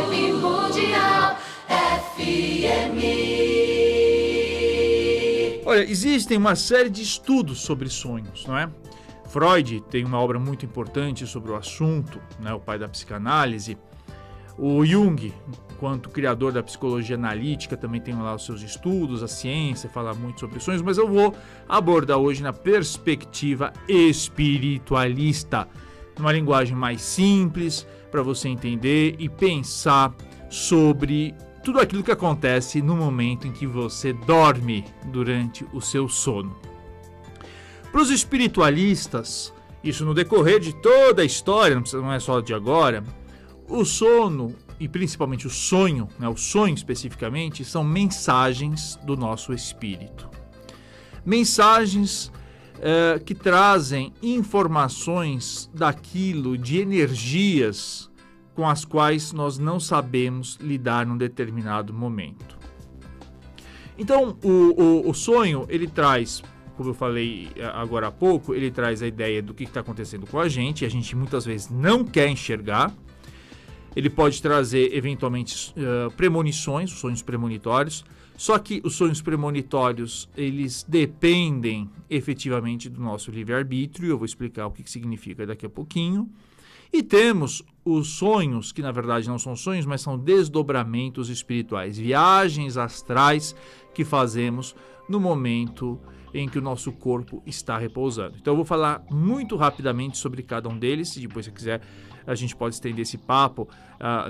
Vibe Mundial FM. Olha, existem uma série de estudos sobre sonhos, não é? Freud tem uma obra muito importante sobre o assunto, né, o pai da psicanálise. O Jung, enquanto criador da psicologia analítica, também tem lá os seus estudos, a ciência fala muito sobre sonhos, mas eu vou abordar hoje na perspectiva espiritualista, numa linguagem mais simples, para você entender e pensar sobre tudo aquilo que acontece no momento em que você dorme durante o seu sono. Para os espiritualistas, isso no decorrer de toda a história, não é só de agora, o sono e principalmente o sonho, né, o sonho especificamente, são mensagens do nosso espírito. Mensagens que trazem informações daquilo, de energias com as quais nós não sabemos lidar num determinado momento. Então, o sonho, ele traz, como eu falei agora há pouco, ele traz a ideia do que está acontecendo com a gente muitas vezes não quer enxergar. Ele pode trazer, eventualmente, premonições, sonhos premonitórios, só que os sonhos premonitórios, eles dependem efetivamente do nosso livre-arbítrio, eu vou explicar o que significa daqui a pouquinho. E temos os sonhos, que na verdade não são sonhos, mas são desdobramentos espirituais, viagens astrais que fazemos no momento em que o nosso corpo está repousando. Então eu vou falar muito rapidamente sobre cada um deles, se depois você quiser a gente pode estender esse papo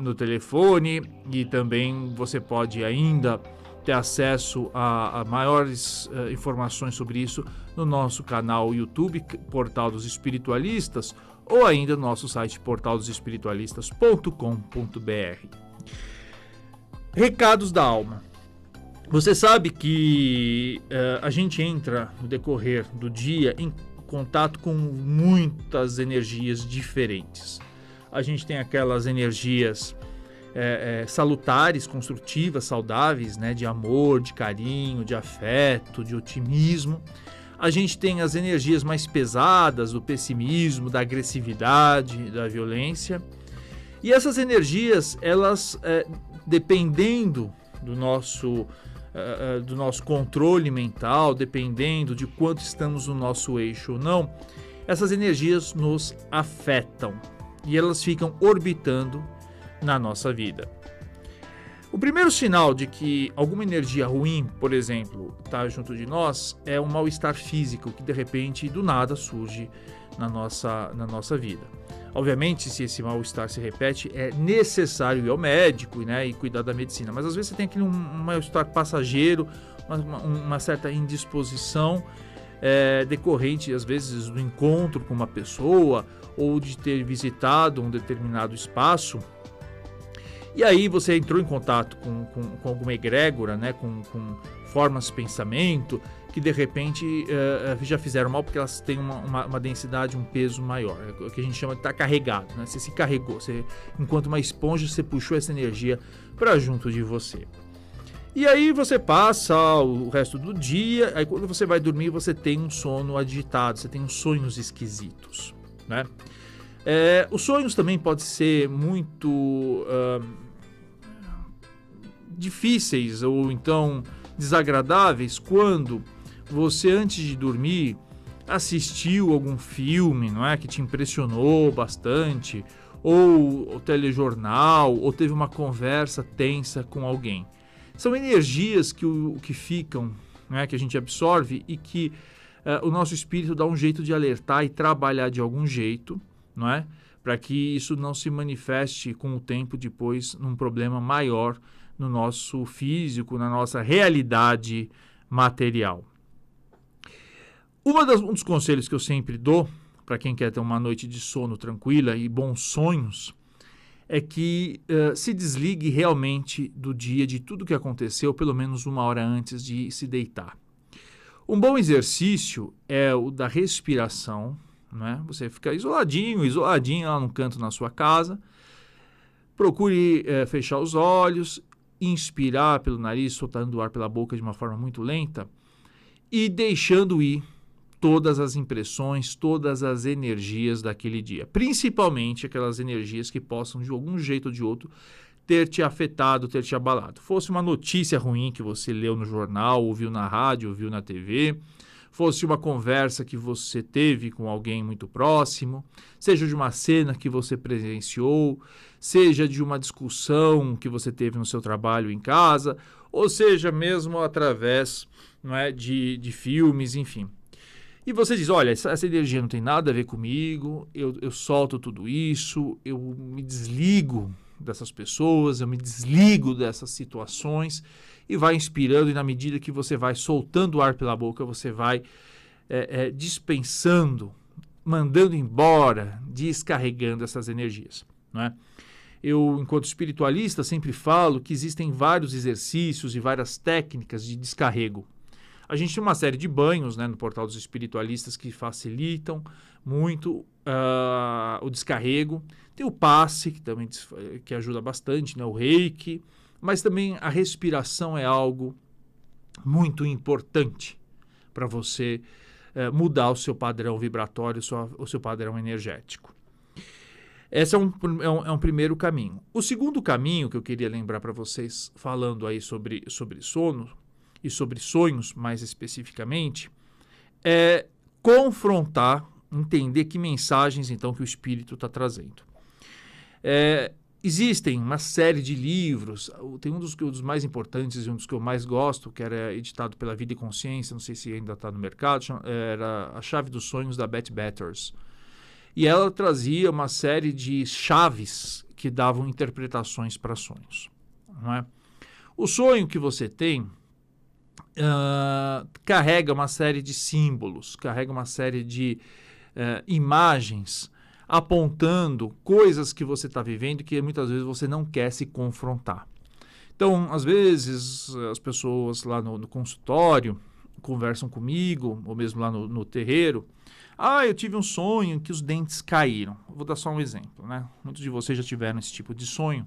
no telefone, e também você pode ainda ter acesso a maiores informações sobre isso no nosso canal YouTube, Portal dos Espiritualistas, ou ainda no nosso site portaldosespiritualistas.com.br. Recados da alma. Você sabe que a gente entra no decorrer do dia em contato com muitas energias diferentes. A gente tem aquelas energias salutares, construtivas, saudáveis, né, de amor, de carinho, de afeto, de otimismo. A gente tem as energias mais pesadas, do pessimismo, da agressividade, da violência. E essas energias, elas, dependendo do nosso controle mental, dependendo de quanto estamos no nosso eixo ou não, essas energias nos afetam e elas ficam orbitando na nossa vida. O primeiro sinal de que alguma energia ruim, por exemplo, está junto de nós, é um mal-estar físico que de repente, do nada, surge na nossa vida. Obviamente, se esse mal-estar se repete, é necessário ir ao médico, né, e cuidar da medicina. Mas às vezes você tem aquele um mal-estar passageiro, uma certa indisposição decorrente, às vezes, do encontro com uma pessoa ou de ter visitado um determinado espaço. E aí você entrou em contato com alguma egrégora, né, com formas de pensamento que de repente já fizeram mal porque elas têm uma densidade, um peso maior. É o que a gente chama de estar carregado, né? Você se carregou, enquanto uma esponja, você puxou essa energia para junto de você. E aí você passa o resto do dia, aí quando você vai dormir você tem um sono agitado, você tem uns sonhos esquisitos, né? Os sonhos também podem ser muito difíceis ou então desagradáveis quando você, antes de dormir, assistiu algum filme, não é, que te impressionou bastante, ou o telejornal, ou teve uma conversa tensa com alguém. São energias que ficam, né, que a gente absorve e que o nosso espírito dá um jeito de alertar e trabalhar de algum jeito, não é? Para que isso não se manifeste com o tempo depois num problema maior no nosso físico, na nossa realidade material. Um dos conselhos que eu sempre dou para quem quer ter uma noite de sono tranquila e bons sonhos é que se desligue realmente do dia, de tudo que aconteceu, pelo menos uma hora antes de se deitar. Um bom exercício é o da respiração, né? Você fica isoladinho lá no canto na sua casa. Procure fechar os olhos, inspirar pelo nariz, soltando o ar pela boca de uma forma muito lenta e deixando ir todas as impressões, todas as energias daquele dia, principalmente aquelas energias que possam, de algum jeito ou de outro, ter te afetado, ter te abalado. Fosse uma notícia ruim que você leu no jornal, ouviu na rádio, ouviu na TV, fosse uma conversa que você teve com alguém muito próximo, seja de uma cena que você presenciou, seja de uma discussão que você teve no seu trabalho em casa, ou seja mesmo através, não é, de filmes, enfim. E você diz, olha, essa energia não tem nada a ver comigo, eu solto tudo isso, eu me desligo dessas pessoas, eu me desligo dessas situações, e vai inspirando, e na medida que você vai soltando o ar pela boca, você vai dispensando, mandando embora, descarregando essas energias, não é? Eu, enquanto espiritualista, sempre falo que existem vários exercícios e várias técnicas de descarrego. A gente tem uma série de banhos, né, no Portal dos Espiritualistas que facilitam muito o descarrego. Tem o passe, que também que ajuda bastante, né, o reiki, mas também a respiração é algo muito importante para você mudar o seu padrão vibratório, o seu padrão energético. Esse é um primeiro caminho. O segundo caminho que eu queria lembrar para vocês, falando aí sobre sono e sobre sonhos mais especificamente, é confrontar, entender que mensagens então que o espírito está trazendo. Existem uma série de livros, tem um dos mais importantes e um dos que eu mais gosto, que era editado pela Vida e Consciência, não sei se ainda está no mercado, era A Chave dos Sonhos, da Beth Batters. E ela trazia uma série de chaves que davam interpretações para sonhos, não é? O sonho que você tem carrega uma série de símbolos, carrega uma série de imagens apontando coisas que você está vivendo que muitas vezes você não quer se confrontar. Então, às vezes, as pessoas lá no consultório conversam comigo, ou mesmo lá no terreiro. Eu tive um sonho em que os dentes caíram. Vou dar só um exemplo, né? Muitos de vocês já tiveram esse tipo de sonho.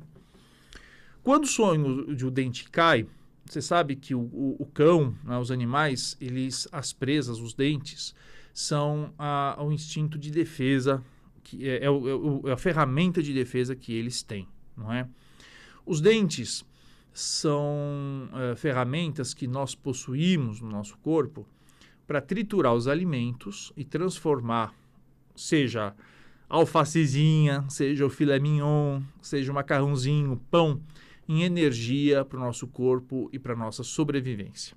Quando o sonho de o dente cai, você sabe que o cão, né, os animais, as presas, os dentes, são o instinto de defesa, que é a ferramenta de defesa que eles têm, não é? Os dentes são ferramentas que nós possuímos no nosso corpo para triturar os alimentos e transformar, seja alfacezinha, seja o filé mignon, seja o macarrãozinho, pão, em energia para o nosso corpo e para a nossa sobrevivência.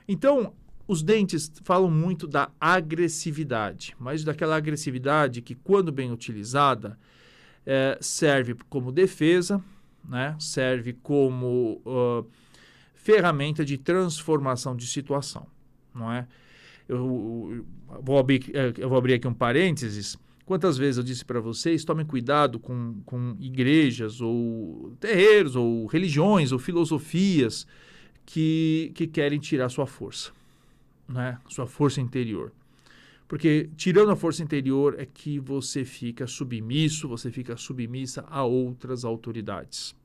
Então, os dentes falam muito da agressividade, mas daquela agressividade que, quando bem utilizada, serve como defesa, né? Serve como ferramenta de transformação de situação, não é? Eu vou abrir aqui um parênteses. Quantas vezes eu disse para vocês, tomem cuidado com igrejas, ou terreiros, ou religiões, ou filosofias que querem tirar sua força, né? Sua força interior. Porque tirando a força interior é que você fica submisso, você fica submissa a outras autoridades,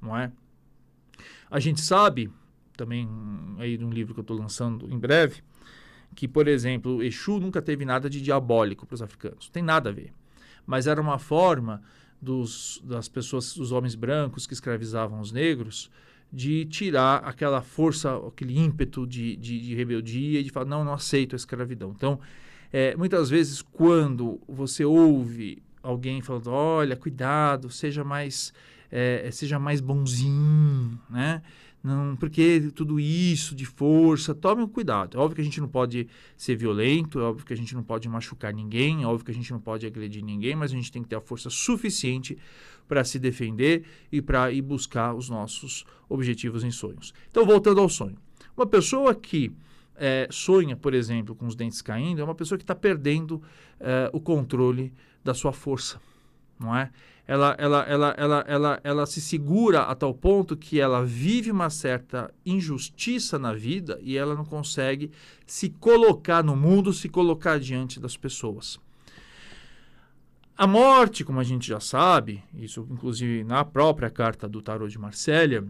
não é? A gente sabe, também aí num livro que eu estou lançando em breve, que, por exemplo, Exu nunca teve nada de diabólico para os africanos. Não tem nada a ver. Mas era uma forma das pessoas, dos homens brancos que escravizavam os negros, de tirar aquela força, aquele ímpeto de rebeldia e de falar, não aceito a escravidão. Então, muitas vezes, quando você ouve alguém falando, olha, cuidado, seja mais bonzinho, né? Não, porque tudo isso de força, tome um cuidado. É óbvio que a gente não pode ser violento, é óbvio que a gente não pode machucar ninguém, é óbvio que a gente não pode agredir ninguém, mas a gente tem que ter a força suficiente para se defender e para ir buscar os nossos objetivos em sonhos. Então, voltando ao sonho. Uma pessoa que sonha, por exemplo, com os dentes caindo, é uma pessoa que está perdendo o controle da sua força, não é? Ela se segura a tal ponto que ela vive uma certa injustiça na vida e ela não consegue se colocar no mundo, se colocar diante das pessoas. A morte, como a gente já sabe, isso inclusive na própria carta do Tarô de Marsella,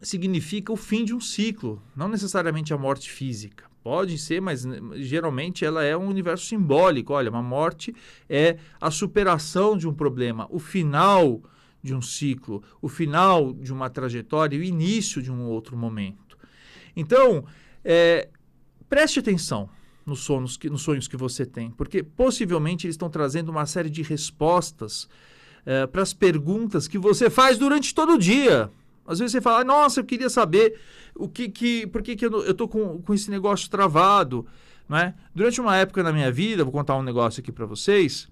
significa o fim de um ciclo, não necessariamente a morte física. Pode ser, mas geralmente ela é um universo simbólico. Olha, uma morte é a superação de um problema, o final de um ciclo, o final de uma trajetória, o início de um outro momento. Então, preste atenção nos sonhos que você tem, porque possivelmente eles estão trazendo uma série de respostas para as perguntas que você faz durante todo o dia. Às vezes você fala, nossa, eu queria saber por que eu estou com esse negócio travado. Né? Durante uma época na minha vida, vou contar um negócio aqui para vocês,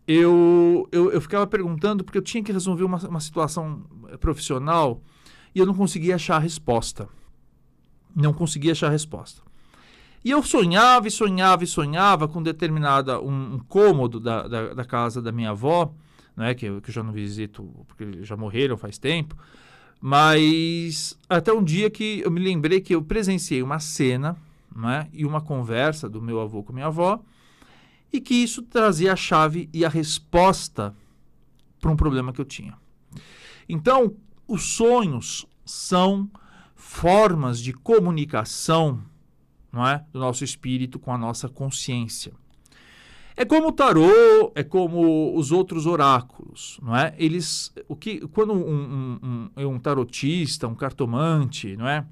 eu ficava perguntando porque eu tinha que resolver uma situação profissional e eu não conseguia achar a resposta. Não conseguia achar a resposta. E eu sonhava e sonhava e sonhava com um cômodo da casa da minha avó, né, que eu já não visito porque já morreram faz tempo, mas até um dia que eu me lembrei que eu presenciei uma cena, né, e uma conversa do meu avô com minha avó, e que isso trazia a chave e a resposta para um problema que eu tinha. Então, os sonhos são formas de comunicação, não é, do nosso espírito com a nossa consciência. É como o tarô, é como os outros oráculos, não é? Quando um tarotista, um cartomante, não é?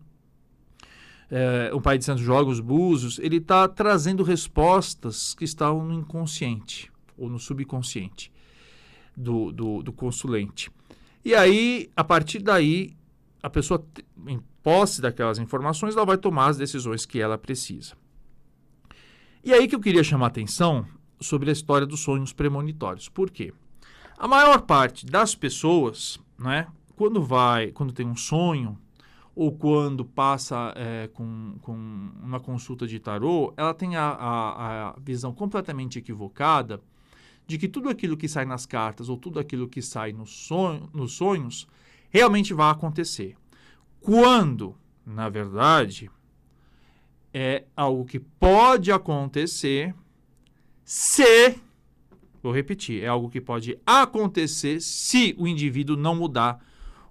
O pai de santos joga os búzios, ele está trazendo respostas que estão no inconsciente ou no subconsciente do consulente. E aí, a partir daí, a pessoa, em posse daquelas informações, ela vai tomar as decisões que ela precisa. E aí que eu queria chamar a atenção sobre a história dos sonhos premonitórios. Por quê? A maior parte das pessoas, né, quando tem um sonho, ou quando passa com uma consulta de tarô, ela tem a visão completamente equivocada de que tudo aquilo que sai nas cartas ou tudo aquilo que sai nos sonhos realmente vai acontecer. Quando, na verdade, é algo que pode acontecer vou repetir, é algo que pode acontecer se o indivíduo não mudar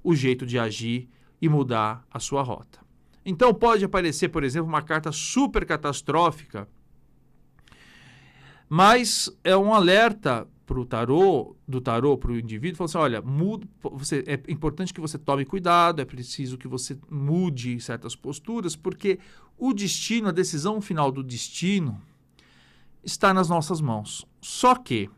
o jeito de agir e mudar a sua rota. Então pode aparecer, por exemplo, uma carta super catastrófica, mas é um alerta do tarô para o indivíduo, falando assim, olha, é importante que você tome cuidado, é preciso que você mude certas posturas, porque o destino, a decisão final do destino está nas nossas mãos. Só que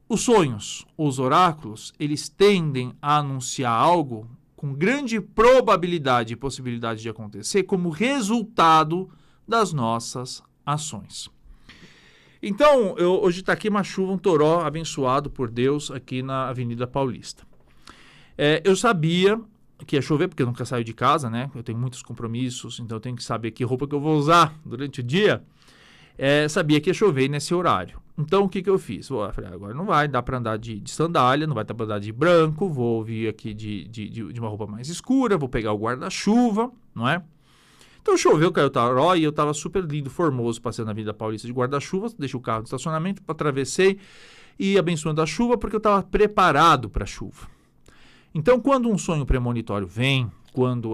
os sonhos, os oráculos, eles tendem a anunciar algo com grande probabilidade e possibilidade de acontecer como resultado das nossas ações. Então, hoje está aqui uma chuva, um toró abençoado por Deus aqui na Avenida Paulista. Eu sabia que ia chover, porque eu nunca saio de casa, né? Eu tenho muitos compromissos, então eu tenho que saber que roupa que eu vou usar durante o dia. Sabia que ia chover nesse horário. Então, o que eu fiz? Eu falei, agora não vai dar para andar de sandália, não vai dar para andar de branco, vou vir aqui de uma roupa mais escura, vou pegar o guarda-chuva, não é? Então, choveu, caiu o taró e eu estava super lindo, formoso, passando na Avenida Paulista de guarda-chuva, deixei o carro no estacionamento, atravessei e abençoando a chuva, porque eu estava preparado para a chuva. Então, quando um sonho premonitório vem, quando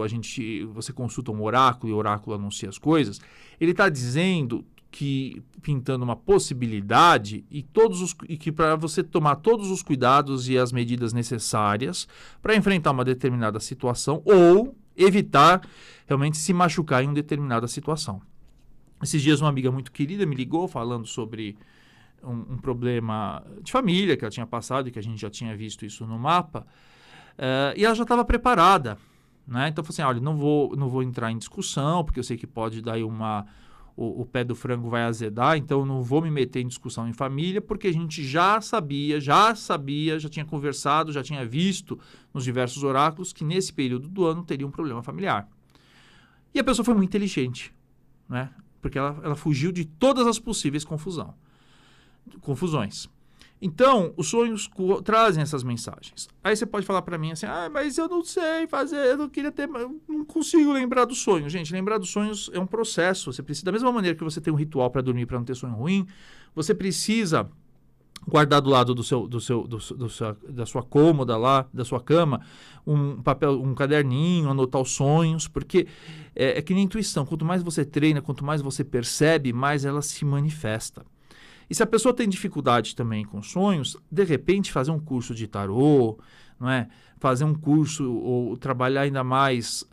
você consulta um oráculo e o oráculo anuncia as coisas, ele está dizendo pintando uma possibilidade e que para você tomar todos os cuidados e as medidas necessárias para enfrentar uma determinada situação ou evitar realmente se machucar em uma determinada situação. Esses dias uma amiga muito querida me ligou falando sobre um problema de família que ela tinha passado e que a gente já tinha visto isso no mapa, e ela já estava preparada, né? Então eu falei assim, olha, não vou entrar em discussão, porque eu sei que pode dar aí o pé do frango vai azedar, então eu não vou me meter em discussão em família, porque a gente já tinha conversado, já tinha visto nos diversos oráculos que nesse período do ano teria um problema familiar. E a pessoa foi muito inteligente, né? Porque ela fugiu de todas as possíveis confusões. Então, os sonhos trazem essas mensagens. Aí você pode falar para mim assim, mas eu não sei fazer, eu não queria ter, eu não consigo lembrar dos sonhos. Gente, lembrar dos sonhos é um processo. Você precisa, da mesma maneira que você tem um ritual para dormir, para não ter sonho ruim, você precisa guardar do lado da sua cômoda lá, da sua cama, um papel, um caderninho, anotar os sonhos, porque é que nem intuição, quanto mais você treina, quanto mais você percebe, mais ela se manifesta. E se a pessoa tem dificuldade também com sonhos, de repente fazer um curso de tarô, não é? Fazer um curso ou trabalhar ainda mais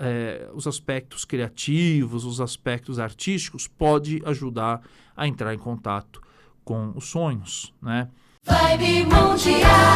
os aspectos criativos, os aspectos artísticos, pode ajudar a entrar em contato com os sonhos, né? Vibe Mundial.